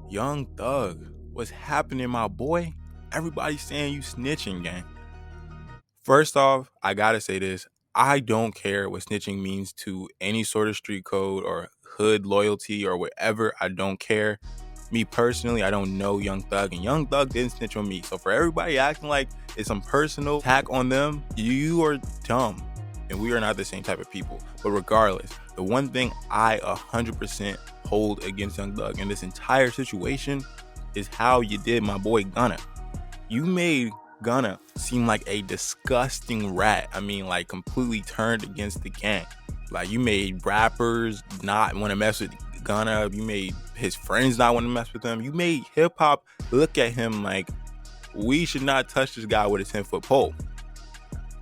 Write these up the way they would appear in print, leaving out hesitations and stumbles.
Young Thug, what's happening, my boy? Everybody's saying you snitching, gang. First off, I gotta say this. I don't care what snitching means to any sort of street code or hood loyalty or whatever. I don't care. Me personally, I don't know Young Thug, and Young Thug didn't snitch on me. So for everybody acting like it's some personal attack on them, you are dumb. And we are not the same type of people. But regardless, the one thing I 100% hold against Young Thug in this entire situation is how you did my boy Gunna. You made Gunna seem like a disgusting rat. I mean, like completely turned against the gang. Like you made rappers not want to mess with Gunna. You made his friends not want to mess with him. You made hip hop look at him like we should not touch this guy with a 10-foot pole.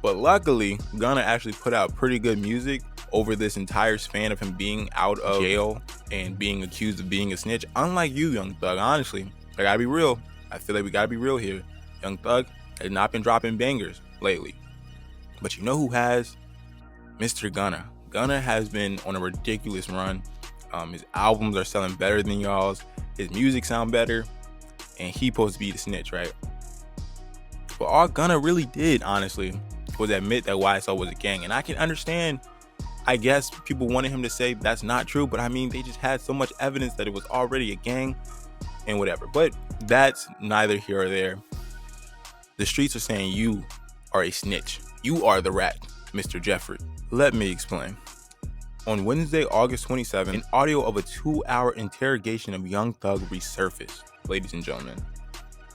But luckily, Gunna actually put out pretty good music over this entire span of him being out of jail and being accused of being a snitch. Unlike you, Young Thug, honestly, I gotta be real. I feel like we gotta be real here. Young Thug has not been dropping bangers lately. But you know who has? Mr. Gunna. Gunna has been on a ridiculous run. His albums are selling better than y'all's. His music sound better. And he supposed to be the snitch, right? But all Gunna really did, honestly, was admit that YSL was a gang. And I can understand, I guess, people wanted him to say that's not true. But I mean, they just had so much evidence that it was already a gang and whatever. But that's neither here or there. The streets are saying you are a snitch. You are the rat, Mr. Jeffrey. Let me explain. On Wednesday, August 27th, an audio of a 2-hour interrogation of Young Thug resurfaced, ladies and gentlemen,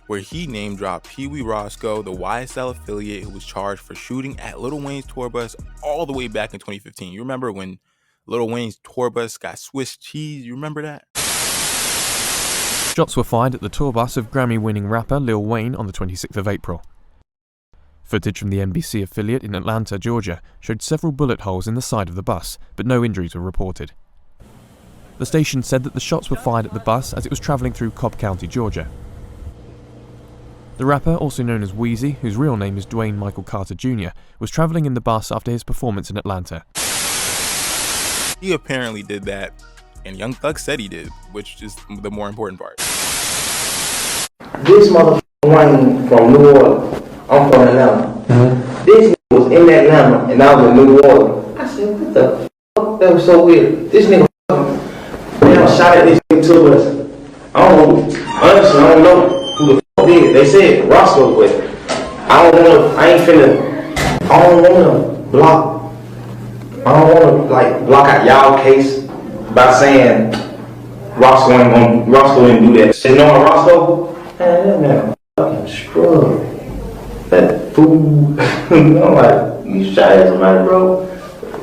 where he name-dropped Pee Wee Roscoe, the YSL affiliate who was charged for shooting at Lil Wayne's tour bus all the way back in 2015. You remember when Lil Wayne's tour bus got Swiss cheese? You remember that? Shots were fired at the tour bus of Grammy-winning rapper Lil Wayne on the 26th of April. Footage from the NBC affiliate in Atlanta, Georgia, showed several bullet holes in the side of the bus, but no injuries were reported. The station said that the shots were fired at the bus as it was traveling through Cobb County, Georgia. The rapper, also known as Wheezy, whose real name is Dwayne Michael Carter Jr., was traveling in the bus after his performance in Atlanta. He apparently did that, and Young Thug said he did, which is the more important part. This motherfucker Wayne from New Orleans. I'm from Atlanta. This nigga was in Atlanta and I was in New Orleans. I said, what the fuck? That was so weird. This nigga damn shot at this nigga to us. Honestly, I don't know who the fuck did. They said Roscoe, but I don't wanna block out y'all case by saying Roscoe didn't do that. Say no on Roscoe? Man, that man fucking scrub. That fool. I'm like, you shot at somebody, bro?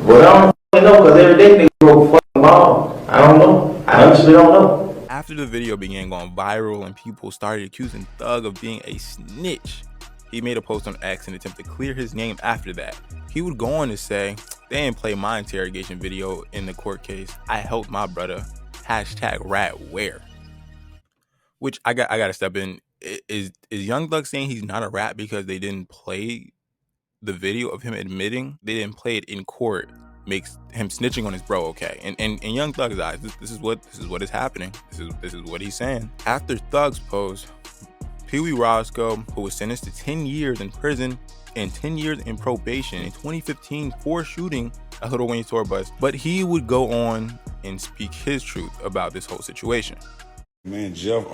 But I don't really know, because every day niggas go fucking ball. I don't know. I honestly don't know. After the video began going viral and people started accusing Thug of being a snitch, he made a post on X in an attempt to clear his name after that. He would go on to say, they didn't play my interrogation video in the court case. I helped my brother. #ratware. Which I gotta step in. Is Young Thug saying he's not a rat because they didn't play the video of him admitting? They didn't play it in court makes him snitching on his bro okay. And in Young Thug's eyes, this is what is happening. This is what he's saying. After Thug's post, Pee Wee Roscoe, who was sentenced to 10 years in prison and 10 years in probation in 2015 for shooting a Lil Wayne's tour bus, but he would go on and speak his truth about this whole situation. Man, Jeff,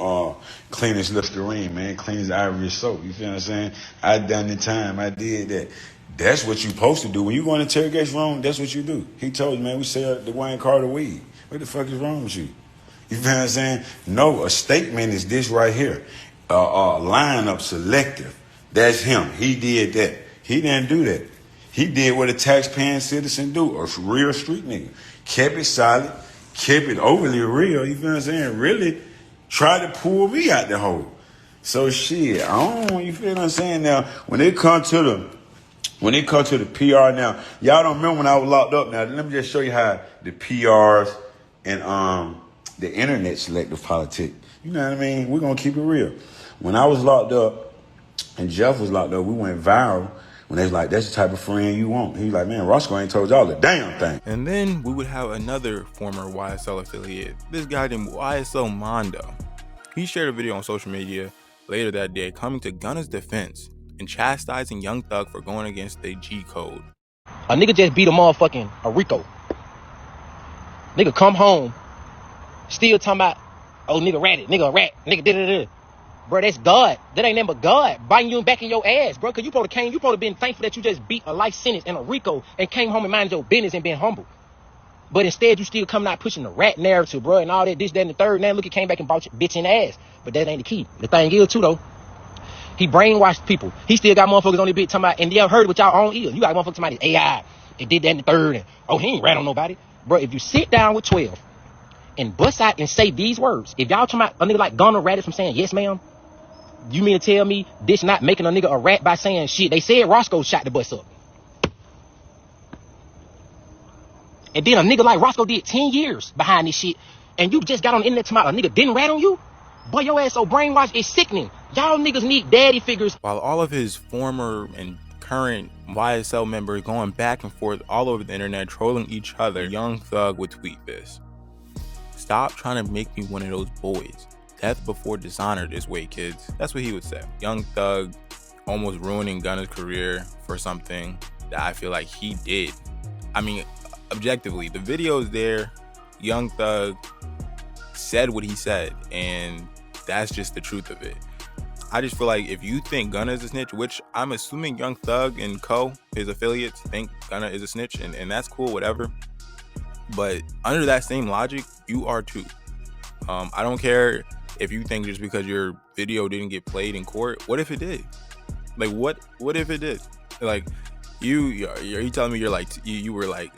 clean as Listerine, man, clean as ivory soap. You feel what I'm saying? I done the time. I did that. That's what you supposed to do. When you go in the interrogation room, that's what you do. He told you, man, we sell the Wayne Carter weed. What the fuck is wrong with you? You feel what I'm saying? No, a statement is this right here. Lineup selective. That's him. He did that. He didn't do that. He did what a taxpaying citizen do, a real street nigga. Kept it solid, kept it overly real. You feel what I'm saying? Really tried to pull me out the hole. So shit, I don't, you feel what I'm saying? Now, when it comes to the PR now, y'all don't remember when I was locked up. Now, let me just show you how the PRs and the internet selective politics. You know what I mean? We're gonna keep it real. When I was locked up and Jeff was locked up, we went viral when they was like, that's the type of friend you want. He was like, man, Roscoe ain't told y'all the damn thing. And then we would have another former YSL affiliate, this guy named YSL Mondo. He shared a video on social media later that day coming to Gunna's defense and chastising Young Thug for going against the G code. A nigga just beat a motherfucking a Rico. Nigga come home, still talking about, oh, nigga ratted, nigga a rat, nigga da-da-da. Bro, that's God. That ain't nothing but God biting you back in your ass, bro. Cause you probably been thankful that you just beat a life sentence in a Rico and came home and minded your business and been humble. But instead, you still coming out pushing the rat narrative, bro, and all that, this, that, and the third. Now look, he came back and bought your bitch in the ass. But that ain't the key. The thing is, too, though, he brainwashed people. He still got motherfuckers on the bitch talking about, and y'all heard it with y'all own ears. You got motherfuckers talking about his AI, and did that and the third, and oh, he ain't rat on nobody. Bro, if you sit down with 12 and bust out and say these words, if y'all talking about a nigga like Gunna ratted from saying, yes, ma'am, you mean to tell me this not making a nigga a rat by saying shit? They said Roscoe shot the bus up. And then a nigga like Roscoe did 10 years behind this shit, and you just got on the internet talking about a nigga didn't rat on you? Boy, your ass so brainwashed, it's sickening. Y'all niggas need daddy figures. While all of his former and current YSL members going back and forth all over the internet trolling each other, Young Thug would tweet this: "Stop trying to make me one of those boys. Death before dishonor this way, kids." That's what he would say. Young Thug almost ruining Gunna's career for something that I feel like he did. I mean, objectively, the video's there. Young Thug said what he said, and that's just the truth of it. I just feel like if you think Gunna is a snitch, which I'm assuming Young Thug and co, his affiliates, think Gunna is a snitch, and that's cool, whatever. But under that same logic, you are too. I don't care if you think just because your video didn't get played in court. What if it did? Like, what if it did? Like, you telling me you're like you were like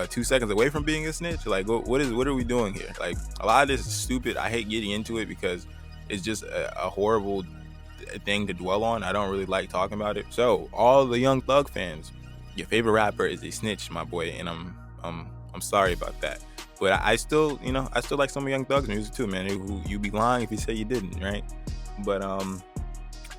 2 seconds away from being a snitch? Like, what are we doing here? Like, a lot of this is stupid. I hate getting into it because it's just a horrible thing to dwell on. I don't really like talking about it. So all the Young Thug fans, your favorite rapper is a snitch, my boy, and I'm sorry about that. But I still like some of Young Thug's music too, man. You be lying if you say you didn't, right? But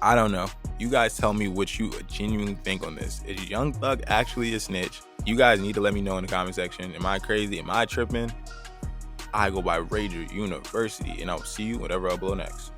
I don't know. You guys tell me what you genuinely think on this. Is Young Thug actually a snitch? You guys need to let me know in the comment section. Am I crazy? Am I tripping? I go by Rager University, and I'll see you whatever I blow next.